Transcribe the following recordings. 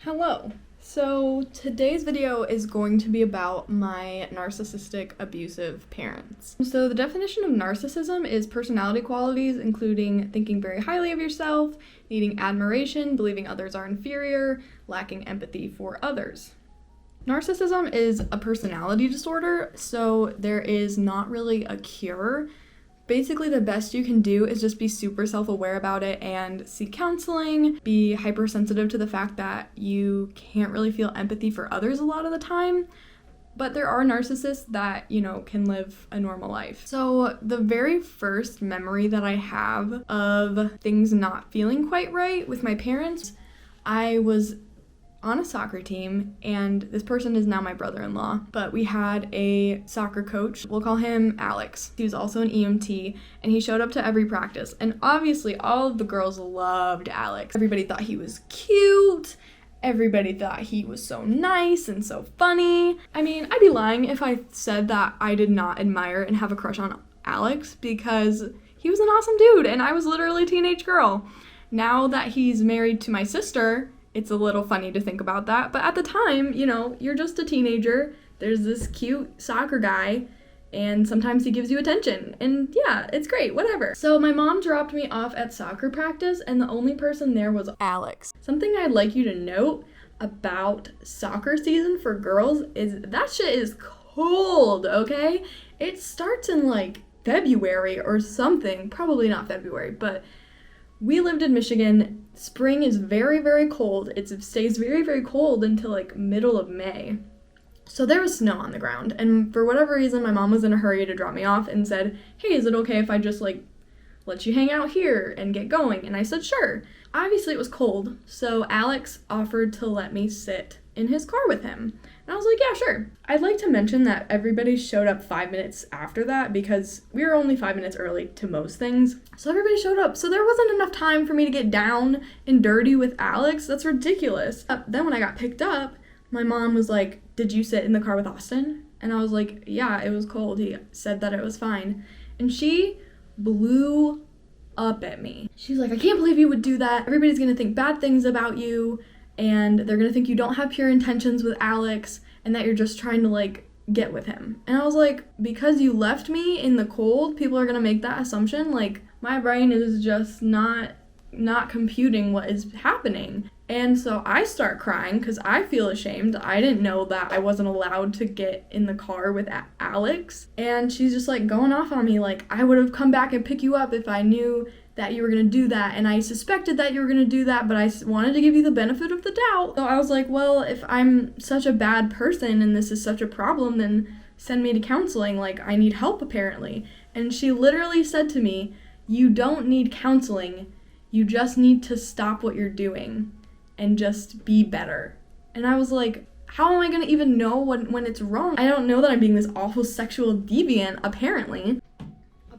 Hello. So today's video is going to be about my narcissistic abusive parents. So the definition of narcissism is personality qualities including thinking very highly of yourself, needing admiration, believing others are inferior, lacking empathy for others. Narcissism is a personality disorder, so there is not really a cure. Basically, the best you can do is just be super self-aware about it and seek counseling, be hypersensitive to the fact that you can't really feel empathy for others a lot of the time. But there are narcissists that, can live a normal life. So the very first memory that I have of things not feeling quite right with my parents, I was on a soccer team, and this person is now my brother-in-law, but we had a soccer coach. We'll call him Alex. He was also an EMT, and he showed up to every practice, and obviously all of the girls loved Alex. Everybody thought he was cute. Everybody thought he was so nice and so funny. I mean, I'd be lying if I said that I did not admire and have a crush on Alex, because he was an awesome dude, and I was literally a teenage girl. Now that he's married to my sister, it's a little funny to think about that, but at the time, you're just a teenager. There's this cute soccer guy, and sometimes he gives you attention, and yeah, it's great, whatever. So my mom dropped me off at soccer practice, and the only person there was Alex. Something I'd like you to note about soccer season for girls is that shit is cold, okay? It starts in like February or something, probably not February, but we lived in Michigan. Spring is very, very cold. It stays very, very cold until like middle of May. So there was snow on the ground. And for whatever reason, my mom was in a hurry to drop me off and said, "Hey, is it okay if I just let you hang out here and get going?" And I said, "Sure." Obviously it was cold, so Alex offered to let me sit in his car with him. And I was like, "Yeah, sure." I'd like to mention that everybody showed up 5 minutes after that because we were only 5 minutes early to most things. So everybody showed up. So there wasn't enough time for me to get down and dirty with Alex. That's ridiculous. Then when I got picked up, my mom was like, "Did you sit in the car with Austin?" And I was like, "Yeah, it was cold. He said that it was fine." And she blew up at me. She's like, "I can't believe you would do that. Everybody's gonna think bad things about you, and they're gonna think you don't have pure intentions with Alex and that you're just trying to get with him." And I was like, because you left me in the cold, people are gonna make that assumption? My brain is just not computing what is happening. And so I start crying because I feel ashamed. I didn't know that I wasn't allowed to get in the car with Alex. And she's just going off on me I would have come back and pick you up if I knew that you were going to do that, and I suspected that you were going to do that, but I wanted to give you the benefit of the doubt. So I was like, well, if I'm such a bad person and this is such a problem, then send me to counseling. I need help apparently. And she literally said to me, "You don't need counseling. You just need to stop what you're doing and just be better." And I was like, how am I going to even know when it's wrong? I don't know that I'm being this awful sexual deviant, apparently.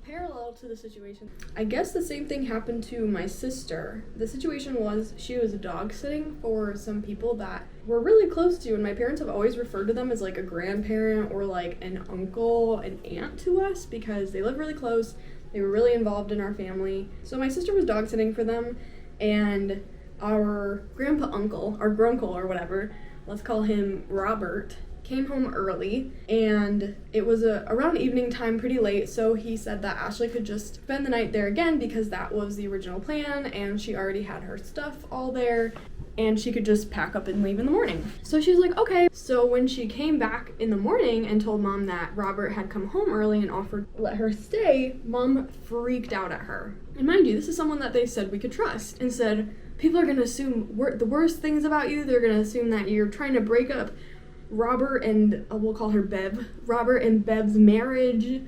Parallel to the situation, I guess the same thing happened to my sister. The situation was she was dog sitting for some people that we're really close to, and my parents have always referred to them as a grandparent or an uncle, an aunt to us, because they live really close. They were really involved in our family. So my sister was dog sitting for them, and our grandpa uncle, our grunkle or whatever, let's call him Robert, came home early, and it was around evening time, pretty late, so he said that Ashley could just spend the night there again because that was the original plan, and she already had her stuff all there, and she could just pack up and leave in the morning. So she was like, okay. So when she came back in the morning and told Mom that Robert had come home early and offered to let her stay, Mom freaked out at her. And mind you, this is someone that they said we could trust, and said, people are going to assume the worst things about you. They're going to assume that you're trying to break up Robert and we'll call her Bev, Robert and Bev's marriage,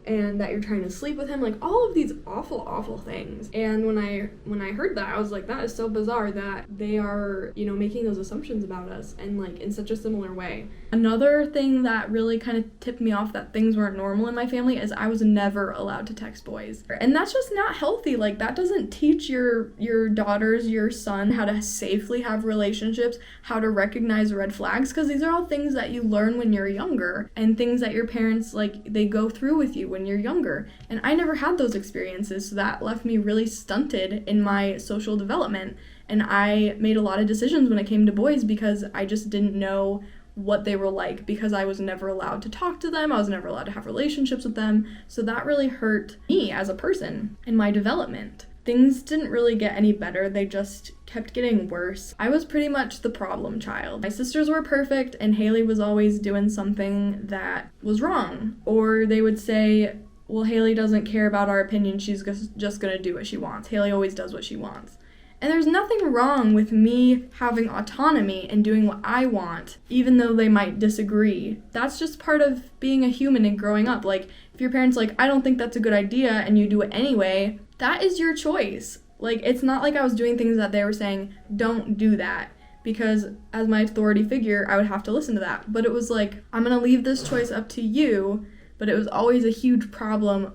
and that you're trying to sleep with him, all of these awful things. And when I heard that, I was like, that is so bizarre that they are, making those assumptions about us, and in such a similar way. Another thing that really kind of tipped me off that things weren't normal in my family is I was never allowed to text boys. And that's just not healthy. That doesn't teach your daughters, your son, how to safely have relationships, how to recognize red flags, because these are all things that you learn when you're younger, and things that your parents, they go through with you when you're younger. And I never had those experiences, so that left me really stunted in my social development. And I made a lot of decisions when it came to boys because I just didn't know what they were like, because I was never allowed to talk to them. I was never allowed to have relationships with them. So that really hurt me as a person in my development. Things didn't really get any better. They just kept getting worse. I was pretty much the problem child. My sisters were perfect and Haley was always doing something that was wrong. Or they would say, well, Haley doesn't care about our opinion. She's just gonna do what she wants. Haley always does what she wants. And there's nothing wrong with me having autonomy and doing what I want, even though they might disagree. That's just part of being a human and growing up. Like, if your parents like, I don't think that's a good idea, and you do it anyway, that is your choice. Like, it's not like I was doing things that they were saying, don't do that, because as my authority figure, I would have to listen to that. But it was like, I'm gonna leave this choice up to you. But it was always a huge problem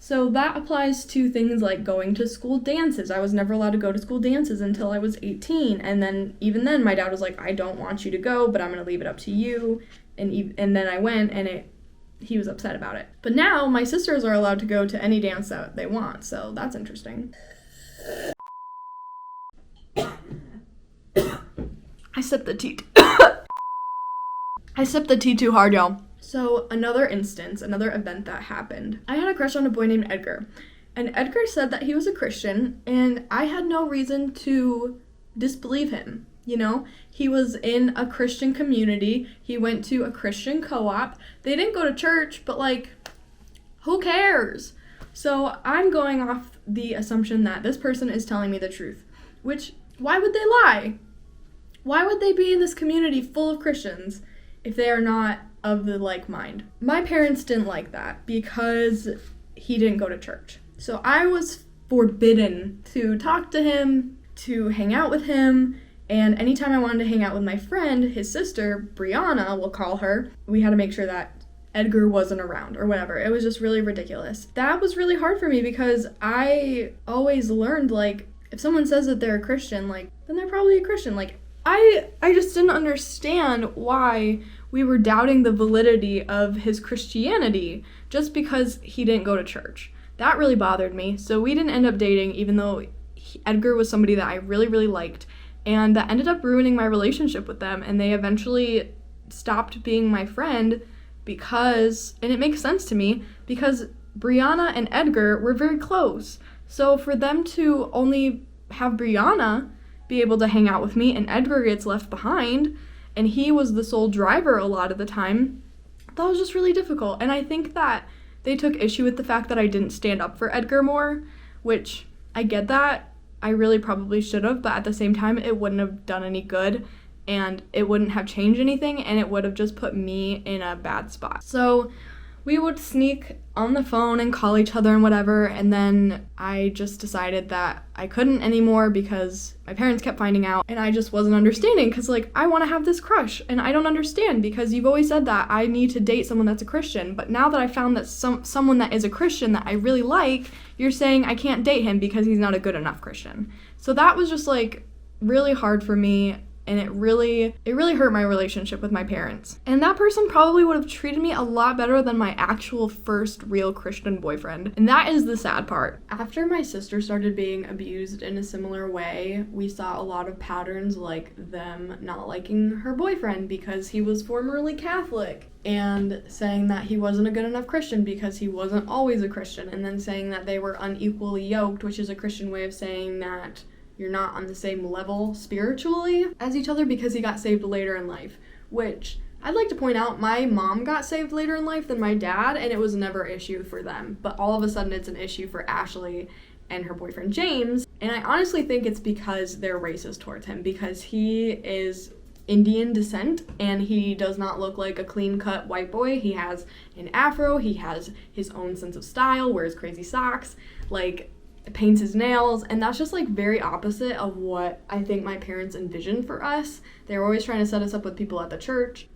so that applies to things like going to school dances. I was never allowed to go to school dances until I was 18, and then even then my dad was like, I don't want you to go, but I'm gonna leave it up to you, and then I went, and he was upset about it. But now my sisters are allowed to go to any dance that they want, so that's interesting. I sipped the tea too hard, y'all. So another event that happened. I had a crush on a boy named Edgar. And Edgar said that he was a Christian, and I had no reason to disbelieve him. You know, he was in a Christian community. He went to a Christian co-op. They didn't go to church, but like, who cares? So I'm going off the assumption that this person is telling me the truth. Which, why would they lie? Why would they be in this community full of Christians if they are not of the like mind? My parents didn't like that because he didn't go to church. So I was forbidden to talk to him, to hang out with him, and anytime I wanted to hang out with my friend, his sister, Brianna, we'll call her, we had to make sure that Edgar wasn't around or whatever. It was just really ridiculous. That was really hard for me because I always learned, like, if someone says that they're a Christian, like, then they're probably a Christian. Like, I just didn't understand why we were doubting the validity of his Christianity just because he didn't go to church. That really bothered me. So we didn't end up dating, even though Edgar was somebody that I really, really liked. And that ended up ruining my relationship with them. And they eventually stopped being my friend because, and it makes sense to me, because Brianna and Edgar were very close. So for them to only have Brianna be able to hang out with me and Edgar gets left behind, and he was the sole driver a lot of the time, that was just really difficult. And I think that they took issue with the fact that I didn't stand up for Edgar more, which I get that. I really probably should have, but at the same time, it wouldn't have done any good, and it wouldn't have changed anything, and it would have just put me in a bad spot. So we would sneak on the phone and call each other and whatever, and then I just decided that I couldn't anymore because my parents kept finding out, and I just wasn't understanding because, like, I want to have this crush, and I don't understand because you've always said that I need to date someone that's a Christian, but now that I found that someone that is a Christian that I really like, you're saying I can't date him because he's not a good enough Christian. So that was just, like, really hard for me, and it really hurt my relationship with my parents. And that person probably would have treated me a lot better than my actual first real Christian boyfriend. And that is the sad part. After my sister started being abused in a similar way, we saw a lot of patterns, like them not liking her boyfriend because he was formerly Catholic, and saying that he wasn't a good enough Christian because he wasn't always a Christian, and then saying that they were unequally yoked, which is a Christian way of saying that you're not on the same level spiritually as each other because he got saved later in life, which I'd like to point out, my mom got saved later in life than my dad, and it was never an issue for them. But all of a sudden it's an issue for Ashley and her boyfriend James, and I honestly think it's because they're racist towards him, because he is Indian descent and he does not look like a clean-cut white boy. He has an afro, he has his own sense of style, wears crazy socks, like, paints his nails, and that's just, like, very opposite of what I think my parents envisioned for us. They were always trying to set us up with people at the church.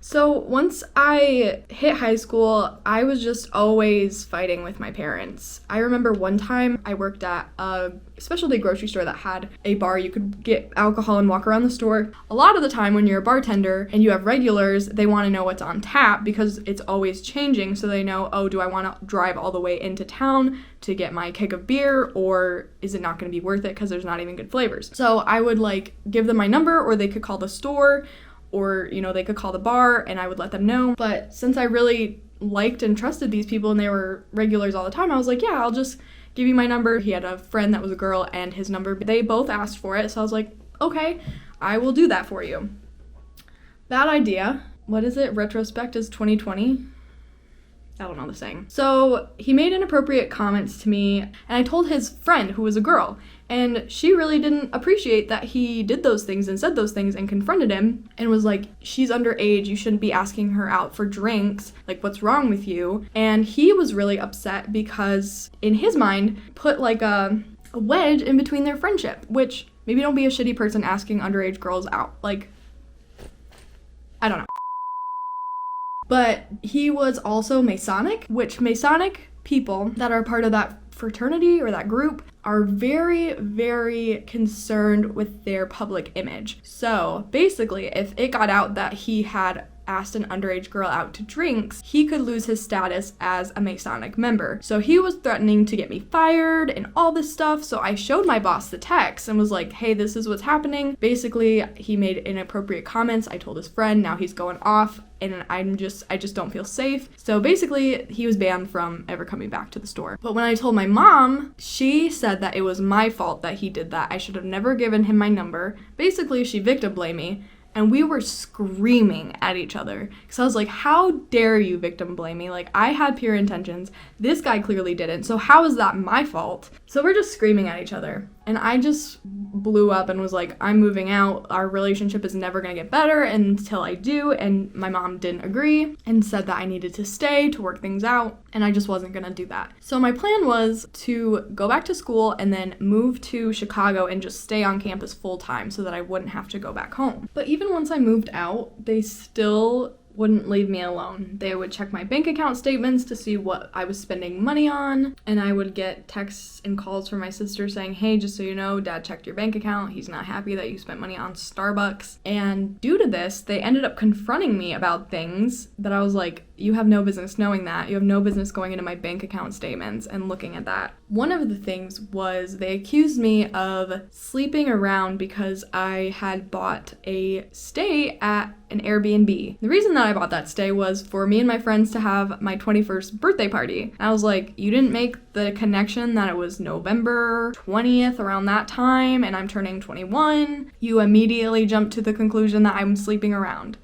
So once I hit high school, I was just always fighting with my parents. I remember one time I worked at a specialty grocery store that had a bar. You could get alcohol and walk around the store. A lot of the time when you're a bartender and you have regulars, they want to know what's on tap because it's always changing, so they know, oh, do I want to drive all the way into town to get my keg of beer, or is it not going to be worth it because there's not even good flavors? So I would like give them my number, or they could call the store, or they could call the bar and I would let them know. But since I really liked and trusted these people and they were regulars all the time, I was like, yeah, I'll just give you my number. He had a friend that was a girl and his number, they both asked for it, so I was like, okay, I will do that for you. Bad idea. What is it? Retrospect is 2020. I don't know the saying. So he made inappropriate comments to me, and I told his friend, who was a girl, and she really didn't appreciate that he did those things and said those things and confronted him and was like, she's underage, you shouldn't be asking her out for drinks, like what's wrong with you? And he was really upset because in his mind put like a wedge in between their friendship, which maybe don't be a shitty person asking underage girls out. Like, I don't know. But he was also Masonic, which Masonic people that are part of that fraternity or that group are very, very concerned with their public image. So basically, if it got out that he had asked an underage girl out to drinks, he could lose his status as a Masonic member. So he was threatening to get me fired and all this stuff. So I showed my boss the text and was like, hey, this is what's happening. Basically, he made inappropriate comments. I told his friend, now he's going off, and I just don't feel safe. So basically, he was banned from ever coming back to the store. But when I told my mom, she said that it was my fault that he did that. I should have never given him my number. Basically, she victim blamed me. And we were screaming at each other. Because I was like, how dare you victim blame me? Like, I had pure intentions. This guy clearly didn't. So how is that my fault? So we're just screaming at each other. And I just blew up and was like, I'm moving out. Our relationship is never going to get better until I do. And my mom didn't agree and said that I needed to stay to work things out. And I just wasn't going to do that. So my plan was to go back to school and then move to Chicago and just stay on campus full time so that I wouldn't have to go back home. But even once I moved out, they still wouldn't leave me alone. They would check my bank account statements to see what I was spending money on, and I would get texts and calls from my sister saying, hey, just so you know, Dad checked your bank account. He's not happy that you spent money on Starbucks. And due to this, they ended up confronting me about things that I was like, you have no business knowing that. You have no business going into my bank account statements and looking at that. One of the things was they accused me of sleeping around because I had bought a stay at an Airbnb. The reason that I bought that stay was for me and my friends to have my 21st birthday party. And I was like, you didn't make the connection that it was November 20th around that time and I'm turning 21. You immediately jumped to the conclusion that I'm sleeping around.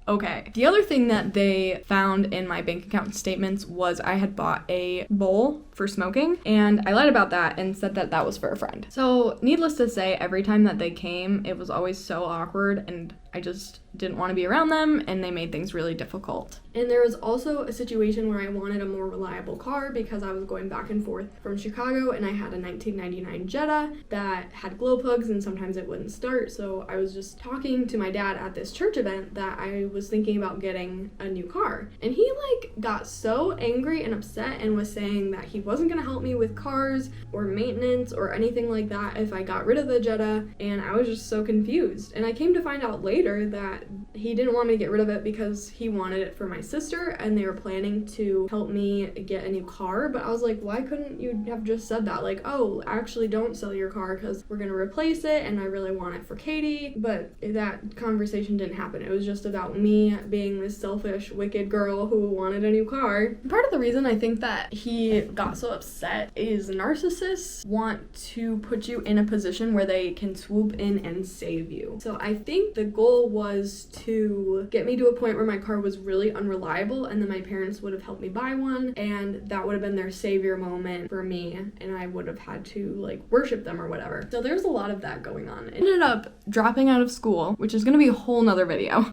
Okay. The other thing that they found in my bank account statements was I had bought a bowl for smoking, and I lied about that and said that that was for a friend. So needless to say, every time that they came, it was always so awkward, and I just didn't want to be around them, and they made things really difficult. And there was also a situation where I wanted a more reliable car because I was going back and forth from Chicago, and I had a 1999 Jetta that had glow plugs and sometimes it wouldn't start. So I was just talking to my dad at this church event that I was thinking about getting a new car. And he got so angry and upset and was saying that he wasn't gonna help me with cars or maintenance or anything like that if I got rid of the Jetta, and I was just so confused. And I came to find out later that he didn't want me to get rid of it because he wanted it for my sister and they were planning to help me get a new car. But I was like, why couldn't you have just said that? Like, oh, actually don't sell your car because we're gonna replace it and I really want it for Katie. But that conversation didn't happen. It was just about me being this selfish, wicked girl who wanted a new car. Part of the reason I think that he got so upset is narcissists want to put you in a position where they can swoop in and save you. So I think the goal was to get me to a point where my car was really unreliable and then my parents would have helped me buy one, and that would have been their savior moment for me, and I would have had to worship them or whatever. So there's a lot of that going on. I ended up dropping out of school, which is gonna be a whole nother video.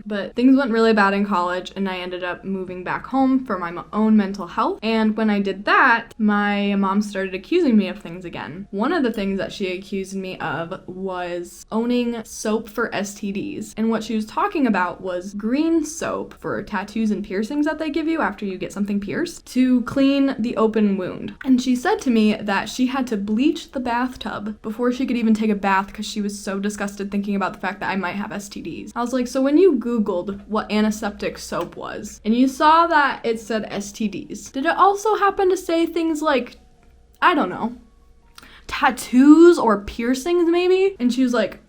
But things went really bad in college and I ended up moving back home for my own mental health. And when I did that, my mom started accusing me of things again. One of the things that she accused me of was owning soap for STDs STDs. And what she was talking about was green soap for tattoos and piercings that they give you after you get something pierced to clean the open wound. And she said to me that she had to bleach the bathtub before she could even take a bath because she was so disgusted thinking about the fact that I might have STDs. I was like, so when you Googled what antiseptic soap was and you saw that it said STDs, did it also happen to say things like, I don't know, tattoos or piercings maybe? And she was like,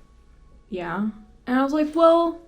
yeah. And I was like, well,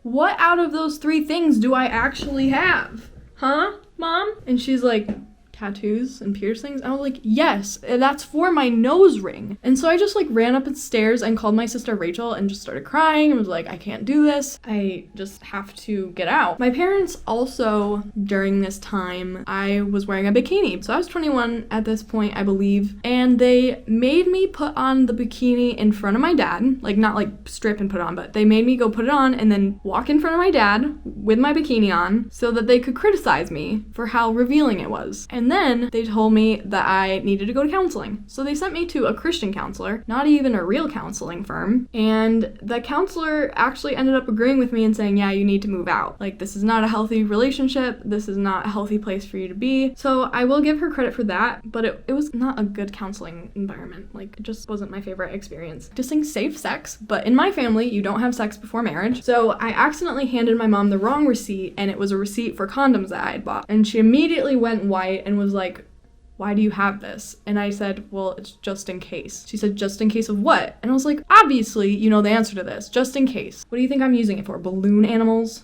what out of those 3 things do I actually have? Huh, Mom? And she's like, tattoos and piercings? I was like, yes, that's for my nose ring. And so I just like ran up the stairs and called my sister Rachel and just started crying and was like, I can't do this. I just have to get out. My parents also, during this time, I was wearing a bikini. So I was 21 at this point, I believe, and they made me put on the bikini in front of my dad, like not like strip and put it on, but they made me go put it on and then walk in front of my dad with my bikini on so that they could criticize me for how revealing it was. And then they told me that I needed to go to counseling. So they sent me to a Christian counselor, not even a real counseling firm. And the counselor actually ended up agreeing with me and saying, yeah, you need to move out. Like, this is not a healthy relationship. This is not a healthy place for you to be. So I will give her credit for that, but it was not a good counseling environment. Like, it just wasn't my favorite experience. Practicing safe sex, but in my family, you don't have sex before marriage. So I accidentally handed my mom the wrong receipt, and it was a receipt for condoms that I had bought. And she immediately went white and was like, why do you have this? And I said, well, it's just in case. She said, just in case of what? And I was like, obviously, you know the answer to this. Just in case. What do you think I'm using it for? Balloon animals?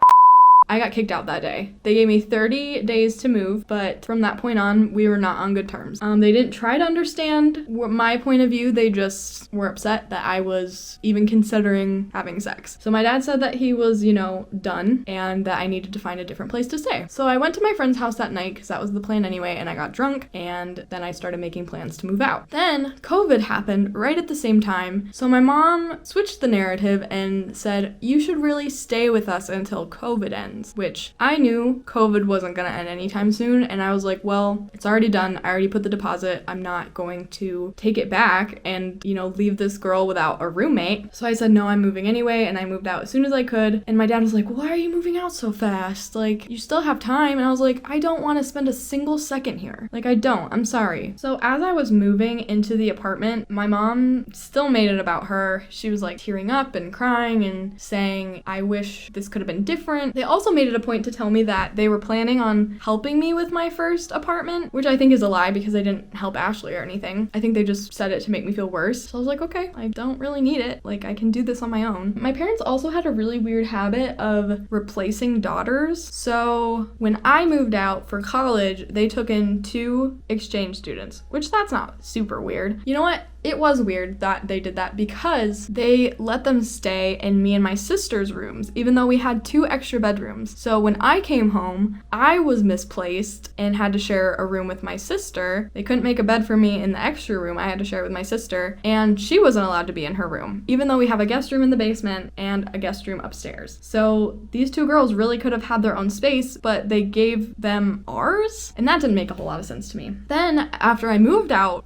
I got kicked out that day. They gave me 30 days to move, but from that point on, we were not on good terms. They didn't try to understand my point of view. They just were upset that I was even considering having sex. So my dad said that he was, done and that I needed to find a different place to stay. So I went to my friend's house that night because that was the plan anyway, and I got drunk, and then I started making plans to move out. Then COVID happened right at the same time. So my mom switched the narrative and said, you should really stay with us until COVID ends. Which I knew COVID wasn't gonna end anytime soon, and I was like, well, it's already done. I already put the deposit. I'm not going to take it back and, leave this girl without a roommate. So I said, no, I'm moving anyway, and I moved out as soon as I could. And my dad was like, why are you moving out so fast? Like, you still have time. And I was like, I don't want to spend a single second here. Like, I don't. I'm sorry. So as I was moving into the apartment, my mom still made it about her. She was like tearing up and crying and saying, I wish this could have been different. They also made it a point to tell me that they were planning on helping me with my first apartment, which I think is a lie because they didn't help Ashley or anything. I think they just said it to make me feel worse. So I was like, okay, I don't really need it. Like, I can do this on my own. My parents also had a really weird habit of replacing daughters. So when I moved out for college, they took in 2 exchange students, which that's not super weird. You know what? It was weird that they did that because they let them stay in me and my sister's rooms, even though we had 2 extra bedrooms. So when I came home, I was misplaced and had to share a room with my sister. They couldn't make a bed for me in the extra room. I had to share it with my sister, and she wasn't allowed to be in her room, even though we have a guest room in the basement and a guest room upstairs. So these 2 girls really could have had their own space, but they gave them ours, and that didn't make a whole lot of sense to me. Then after I moved out,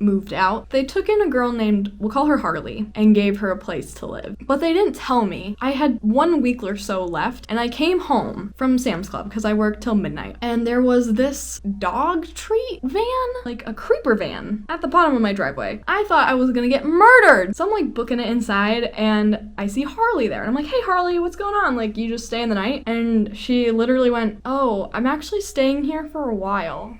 they took in a girl named, we'll call her Harley, and gave her a place to live. But they didn't tell me. I had 1 week or so left, and I came home from Sam's Club because I worked till midnight, and there was this dog treat van, like a creeper van, at the bottom of my driveway. I thought I was gonna get murdered. So I'm like booking it inside, and I see Harley there, and I'm like, hey Harley, what's going on? Like, you just stay in the night? And she literally went, oh, I'm actually staying here for a while.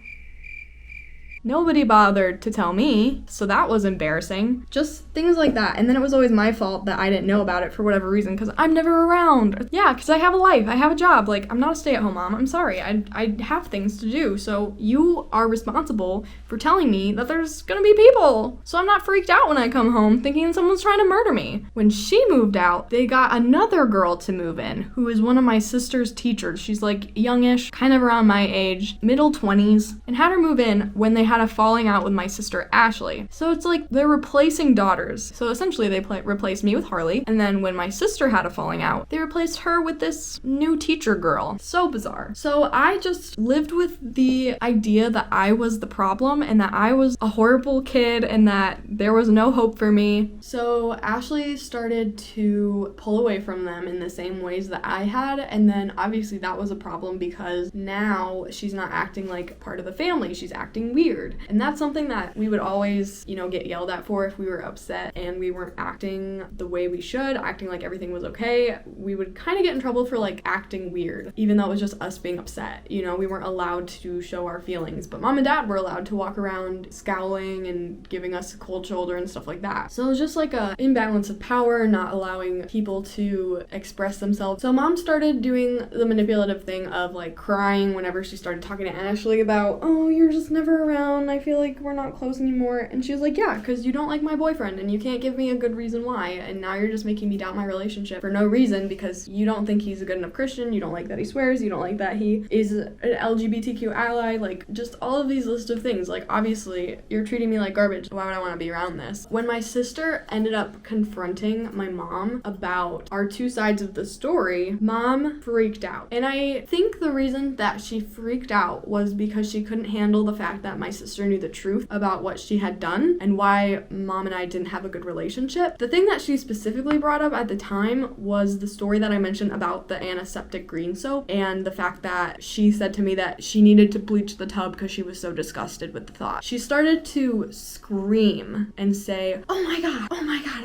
Nobody bothered to tell me, so that was embarrassing. Just things like that. And then it was always my fault that I didn't know about it for whatever reason, because I'm never around. Yeah, because I have a life. I have a job. Like, I'm not a stay-at-home mom. I'm sorry. I have things to do. So you are responsible for telling me that there's gonna be people. So I'm not freaked out when I come home thinking someone's trying to murder me. When she moved out, they got another girl to move in, who is one of my sister's teachers. She's like youngish, kind of around my age, middle 20s, and had her move in when they had had a falling out with my sister Ashley. So it's like they're replacing daughters. So essentially they replaced me with Harley, and then when my sister had a falling out, they replaced her with this new teacher girl. So bizarre. So I just lived with the idea that I was the problem and that I was a horrible kid and that there was no hope for me. So Ashley started to pull away from them in the same ways that I had, and then obviously that was a problem because now she's not acting like part of the family, she's acting weird. And that's something that we would always, get yelled at for if we were upset and we weren't acting the way we should, acting like everything was okay. We would kind of get in trouble for like acting weird, even though it was just us being upset. We weren't allowed to show our feelings, but mom and dad were allowed to walk around scowling and giving us a cold shoulder and stuff like that. So it was just like a imbalance of power, not allowing people to express themselves. So mom started doing the manipulative thing of like crying whenever she started talking to Ashley about, oh, you're just never around, I feel like we're not close anymore. And she was like, yeah, because you don't like my boyfriend and you can't give me a good reason why, and now you're just making me doubt my relationship for no reason because you don't think he's a good enough Christian, you don't like that he swears, you don't like that he is an LGBTQ ally, like just all of these list of things. Like obviously you're treating me like garbage, why would I want to be around this? When my sister ended up confronting my mom about our two sides of the story, mom freaked out. And I think the reason that she freaked out was because she couldn't handle the fact that my sister knew the truth about what she had done and why mom and I didn't have a good relationship. The thing that she specifically brought up at the time was the story that I mentioned about the antiseptic green soap and the fact that she said to me that she needed to bleach the tub because she was so disgusted with the thought. She started to scream and say, oh my god,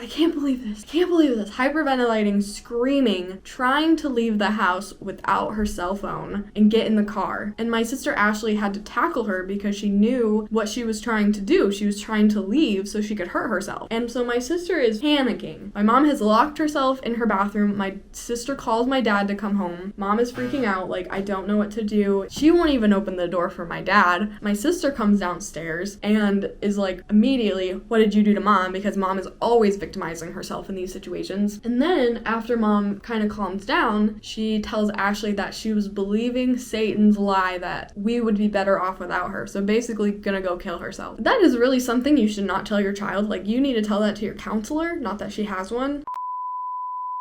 I can't believe this, hyperventilating, screaming, trying to leave the house without her cell phone and get in the car. And my sister Ashley had to tackle her because she knew what she was trying to do. She was trying to leave so she could hurt herself. And so my sister is panicking. My mom has locked herself in her bathroom. My sister calls my dad to come home. Mom is freaking out, like, I don't know what to do. She won't even open the door for my dad. My sister comes downstairs and is like, immediately, what did you do to mom? Because mom is always victimizing herself in these situations. And then after mom kind of calms down, she tells Ashley that she was believing Satan's lie that we would be better off without her. So basically gonna go kill herself. That is really something you should not tell your child. Like, you need to tell that to your counselor, not that she has one.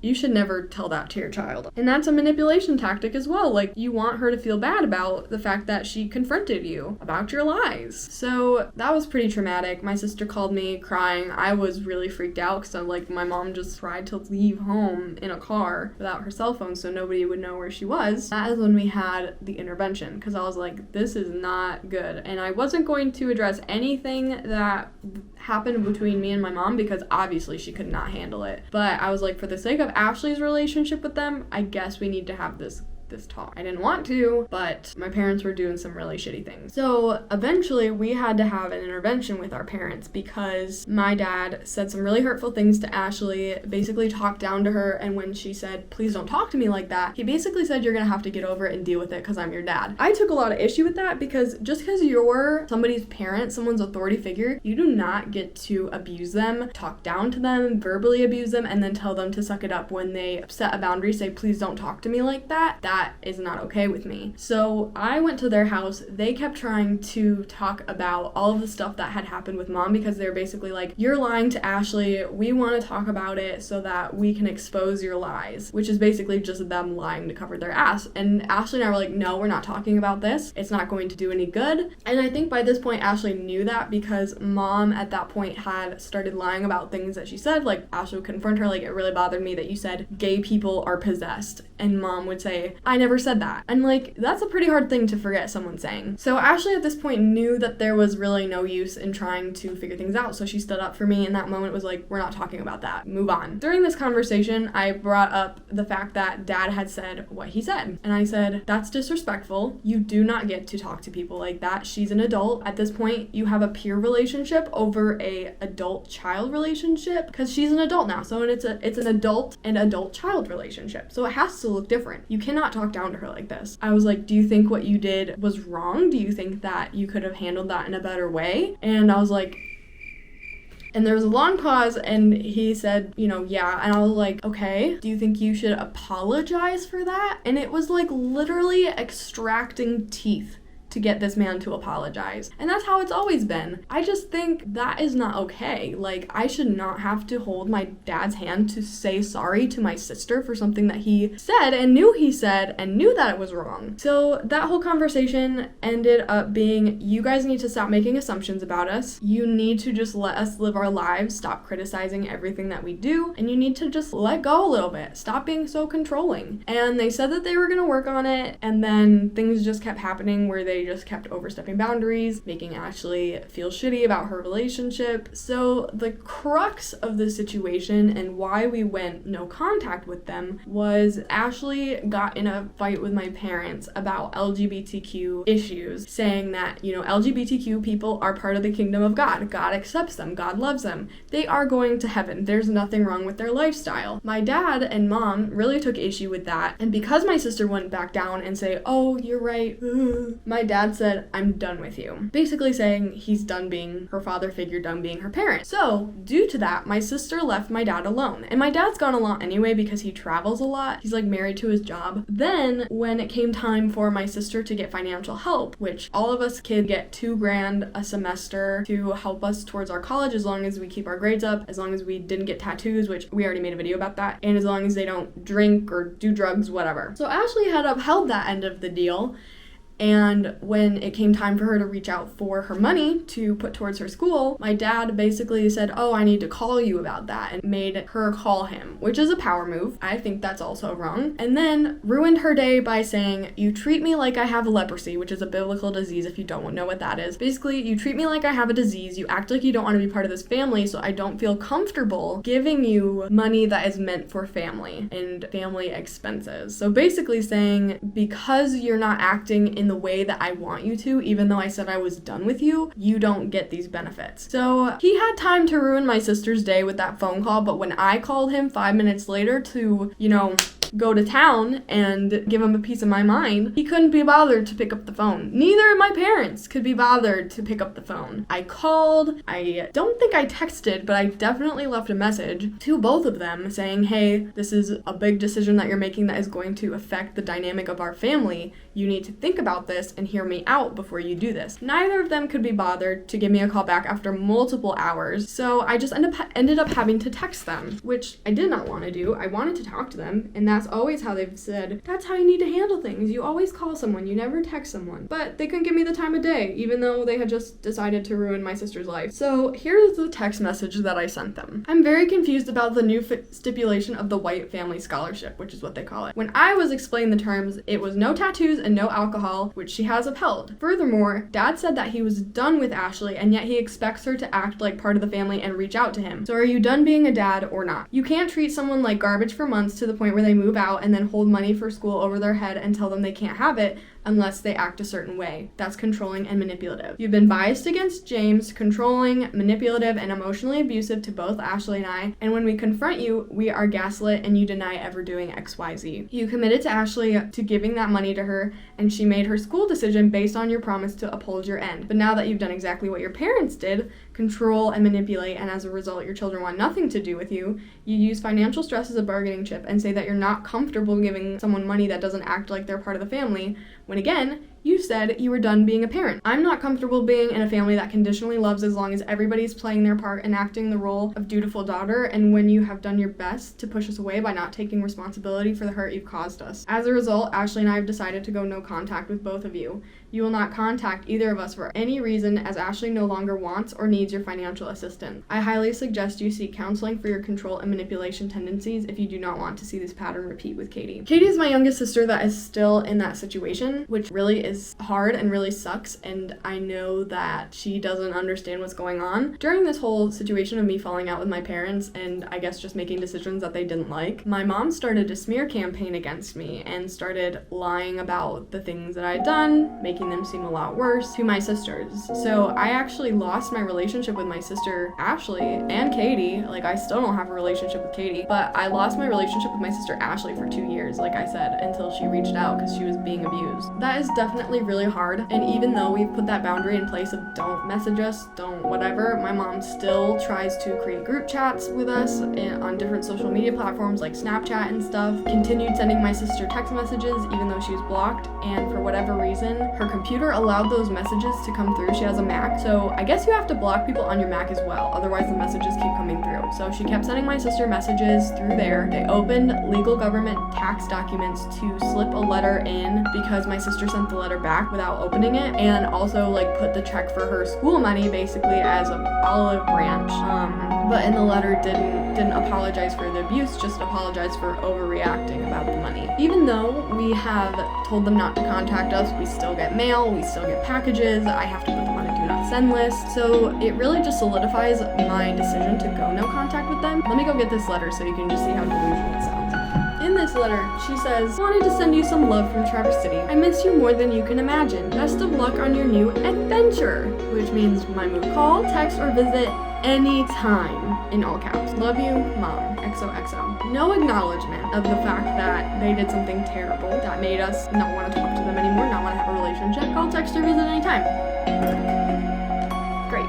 You should never tell that to your child. And that's a manipulation tactic as well. Like, you want her to feel bad about the fact that she confronted you about your lies. So that was pretty traumatic. My sister called me crying. I was really freaked out because my mom just tried to leave home in a car without her cell phone so nobody would know where she was. That is when we had the intervention because I was like, this is not good. And I wasn't going to address anything that happened between me and my mom because obviously she could not handle it. But I was like, for the sake of Ashley's relationship with them, I guess we need to have this talk. I didn't want to, but my parents were doing some really shitty things. So eventually we had to have an intervention with our parents because my dad said some really hurtful things to Ashley, basically talked down to her, and when she said, please don't talk to me like that, he basically said, you're gonna have to get over it and deal with it because I'm your dad. I took a lot of issue with that because just because you're somebody's parent, someone's authority figure, you do not get to abuse them, talk down to them, verbally abuse them, and then tell them to suck it up when they set a boundary, say, please don't talk to me like that. That is not okay with me. So I went to their house. They kept trying to talk about all of the stuff that had happened with mom because they're basically like, you're lying to Ashley. We want to talk about it so that we can expose your lies, which is basically just them lying to cover their ass. And Ashley and I were like, no, we're not talking about this. It's not going to do any good. And I think by this point, Ashley knew that because mom at that point had started lying about things that she said. Like, Ashley would confront her, like, it really bothered me that you said gay people are possessed. And mom would say, I never said that. And like, that's a pretty hard thing to forget someone saying. So Ashley at this point knew that there was really no use in trying to figure things out. So she stood up for me in that moment, was like, we're not talking about that. Move on. During this conversation, I brought up the fact that dad had said what he said. And I said, that's disrespectful. You do not get to talk to people like that. She's an adult. At this point, you have a peer relationship over a adult-child relationship because she's an adult now. So it's an adult and adult-child relationship. So it has to look different. You cannot talk down to her like this. I was like, do you think what you did was wrong? Do you think that you could have handled that in a better way? And I was like, and there was a long pause and he said, yeah. And I was like, okay, do you think you should apologize for that? And it was like literally extracting teeth to get this man to apologize. And that's how it's always been. I just think that is not okay. Like, I should not have to hold my dad's hand to say sorry to my sister for something that he said and knew he said and knew that it was wrong. So that whole conversation ended up being, you guys need to stop making assumptions about us. You need to just let us live our lives, stop criticizing everything that we do, and you need to just let go a little bit. Stop being so controlling. And they said that they were gonna work on it, and then things just kept happening where they just kept overstepping boundaries, making Ashley feel shitty about her relationship. So the crux of the situation and why we went no contact with them was Ashley got in a fight with my parents about LGBTQ issues, saying that, LGBTQ people are part of the kingdom of God. God accepts them. God loves them. They are going to heaven. There's nothing wrong with their lifestyle. My dad and mom really took issue with that, and because my sister wouldn't back down and say, oh, you're right, my dad said, I'm done with you. Basically saying he's done being her father figure, done being her parent. So, due to that, my sister left my dad alone. And my dad's gone a lot anyway because he travels a lot. He's like married to his job. Then, when it came time for my sister to get financial help, which all of us kids get $2,000 a semester to help us towards our college as long as we keep our grades up, as long as we didn't get tattoos, which we already made a video about that, and as long as they don't drink or do drugs, whatever. So Ashley had upheld that end of the deal. And when it came time for her to reach out for her money to put towards her school, my dad basically said, oh, I need to call you about that, and made her call him, which is a power move. I think that's also wrong. And then ruined her day by saying, you treat me like I have leprosy, which is a biblical disease if you don't know what that is. Basically, you treat me like I have a disease, you act like you don't want to be part of this family, so I don't feel comfortable giving you money that is meant for family and family expenses. So basically saying, because you're not acting in the way that I want you to, even though I said I was done with you, you don't get these benefits. So he had time to ruin my sister's day with that phone call, but when I called him 5 minutes later to, go to town and give him a piece of my mind, he couldn't be bothered to pick up the phone. Neither of my parents could be bothered to pick up the phone. I called, I don't think I texted, but I definitely left a message to both of them saying, hey, this is a big decision that you're making that is going to affect the dynamic of our family. You need to think about this and hear me out before you do this. Neither of them could be bothered to give me a call back after multiple hours, so I just ended up having to text them, which I did not want to do. I wanted to talk to them, and that's always how they've said, that's how you need to handle things. You always call someone, you never text someone. But they couldn't give me the time of day, even though they had just decided to ruin my sister's life. So here's the text message that I sent them. I'm very confused about the new stipulation of the white family scholarship, which is what they call it. When I was explaining the terms, it was no tattoos and no alcohol, which she has upheld. Furthermore, Dad said that he was done with Ashley, and yet he expects her to act like part of the family and reach out to him. So are you done being a dad or not? You can't treat someone like garbage for months to the point where they move out and then hold money for school over their head and tell them they can't have it unless they act a certain way. That's controlling and manipulative. You've been biased against James, controlling, manipulative, and emotionally abusive to both Ashley and I, and when we confront you, we are gaslit and you deny ever doing XYZ. You committed to Ashley to giving that money to her, and she made her school decision based on your promise to uphold your end. But now that you've done exactly what your parents did, control and manipulate, and as a result your children want nothing to do with you, you use financial stress as a bargaining chip and say that you're not comfortable giving someone money that doesn't act like they're part of the family, when again, you said you were done being a parent. I'm not comfortable being in a family that conditionally loves as long as everybody's playing their part and acting the role of dutiful daughter, and when you have done your best to push us away by not taking responsibility for the hurt you've caused us. As a result, Ashley and I have decided to go no contact with both of you. You will not contact either of us for any reason, as Ashley no longer wants or needs your financial assistance. I highly suggest you seek counseling for your control and manipulation tendencies if you do not want to see this pattern repeat with Katie. Katie is my youngest sister that is still in that situation, which really is hard and really sucks, and I know that she doesn't understand what's going on. During this whole situation of me falling out with my parents and I guess just making decisions that they didn't like, my mom started a smear campaign against me and started lying about the things that I'd done, making them seem a lot worse to my sisters. So I actually lost my relationship with my sister Ashley and Katie. Like, I still don't have a relationship with Katie, but I lost my relationship with my sister Ashley for 2 years, like I said, until she reached out because she was being abused. That is definitely definitely really hard. And even though we've put that boundary in place of don't message us, don't whatever, my mom still tries to create group chats with us on different social media platforms like Snapchat and stuff. Continued sending my sister text messages even though she was blocked, and for whatever reason, her computer allowed those messages to come through. She has a Mac, so I guess you have to block people on your Mac as well, otherwise the messages keep coming through. So she kept sending my sister messages through there. They opened legal government tax documents to slip a letter in because my sister sent the letter back without opening it, and also like put the check for her school money basically as an olive branch. But in the letter didn't apologize for the abuse, just apologized for overreacting about the money. Even though we have told them not to contact us, we still get mail, we still get packages, I have to put them on a do not send list. So it really just solidifies my decision to go no contact with them. Let me go get this letter so you can just see how delusional it sounds. In this letter, she says, "Wanted to send you some love from Traverse City. I miss you more than you can imagine. Best of luck on your new adventure," which means my move. Call, text, or visit anytime, in all caps. Love you, Mom. XOXO. No acknowledgement of the fact that they did something terrible that made us not want to talk to them anymore, not want to have a relationship. Call, text, or visit anytime. Great.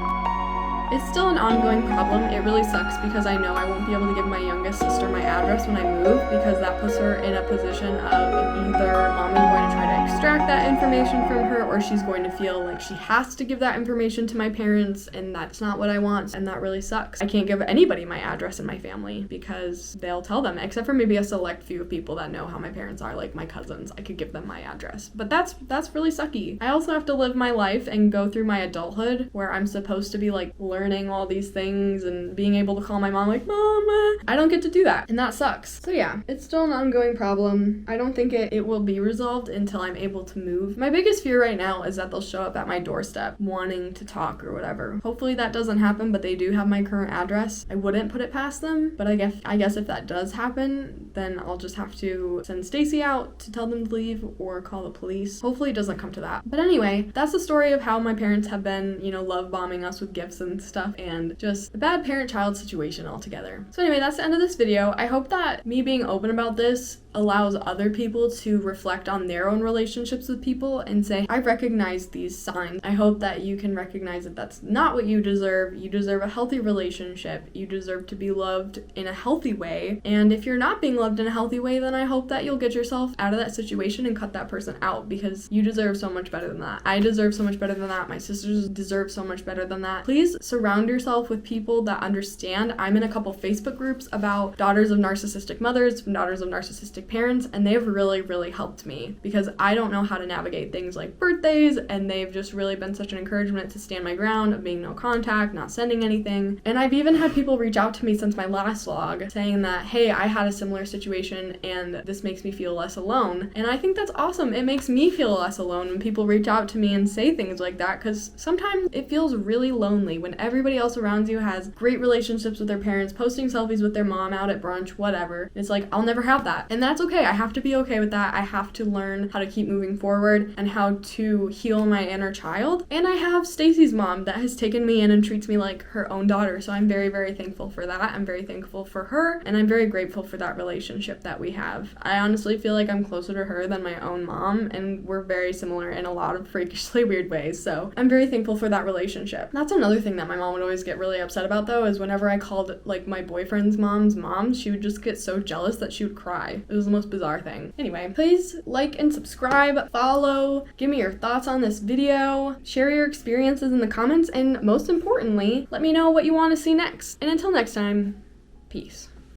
It's still an ongoing problem. It really sucks because I know I won't be able to give my youngest sister my address when I move, because that puts her in a position of either Mom is going to try to extract that information from her, or she's going to feel like she has to give that information to my parents, and that's not what I want, and that really sucks. I can't give anybody my address in my family because they'll tell them, except for maybe a select few of people that know how my parents are, like my cousins. I could give them my address, but that's really sucky. I also have to live my life and go through my adulthood where I'm supposed to be like learning all these things and being able to call my mom like, "Mama." I don't get to do that, and that sucks. So yeah, it's still an ongoing problem. I don't think it will be resolved until I'm able to move. My biggest fear right now is that they'll show up at my doorstep wanting to talk or whatever. Hopefully that doesn't happen, but they do have my current address. I wouldn't put it past them, but I guess if that does happen, then I'll just have to send Stacy out to tell them to leave or call the police. Hopefully it doesn't come to that. But anyway, that's the story of how my parents have been, love bombing us with gifts and stuff, and just a bad parent-child situation altogether. So anyway, that's the end of this video. I hope that me being open about this allows other people to reflect on their own relationships with people and say, I recognize these signs. I hope that you can recognize that that's not what you deserve. You deserve a healthy relationship. You deserve to be loved in a healthy way. And if you're not being loved in a healthy way, then I hope that you'll get yourself out of that situation and cut that person out, because you deserve so much better than that. I deserve so much better than that. My sisters deserve so much better than that. Please surround yourself with people that understand. I'm in a couple Facebook groups about daughters of narcissistic mothers, daughters of narcissistic parents, and they've really helped me because I don't know how to navigate things like birthdays, and they've just really been such an encouragement to stand my ground of being no contact, not sending anything. And I've even had people reach out to me since my last vlog saying that, hey, I had a similar situation and this makes me feel less alone. And I think that's awesome. It makes me feel less alone when people reach out to me and say things like that, because sometimes it feels really lonely when everybody else around you has great relationships with their parents, posting selfies with their mom out at brunch, whatever. It's like, I'll never have that. And that's okay. I have to be okay with that. I have to learn how to keep moving forward and how to heal my inner child. And I have Stacy's mom that has taken me in and treats me like her own daughter. So I'm very thankful for that. I'm very thankful for her, and I'm very grateful for that relationship that we have. I honestly feel like I'm closer to her than my own mom, and we're very similar in a lot of freakishly weird ways. So I'm very thankful for that relationship. That's another thing that my mom would always get really upset about, though, is whenever I called like my boyfriend's mom's mom, she would just get so jealous that she would cry. It was the most bizarre thing. Anyway, please like and subscribe, follow, give me your thoughts on this video, share your experiences in the comments, and most importantly, let me know what you want to see next. And until next time, peace.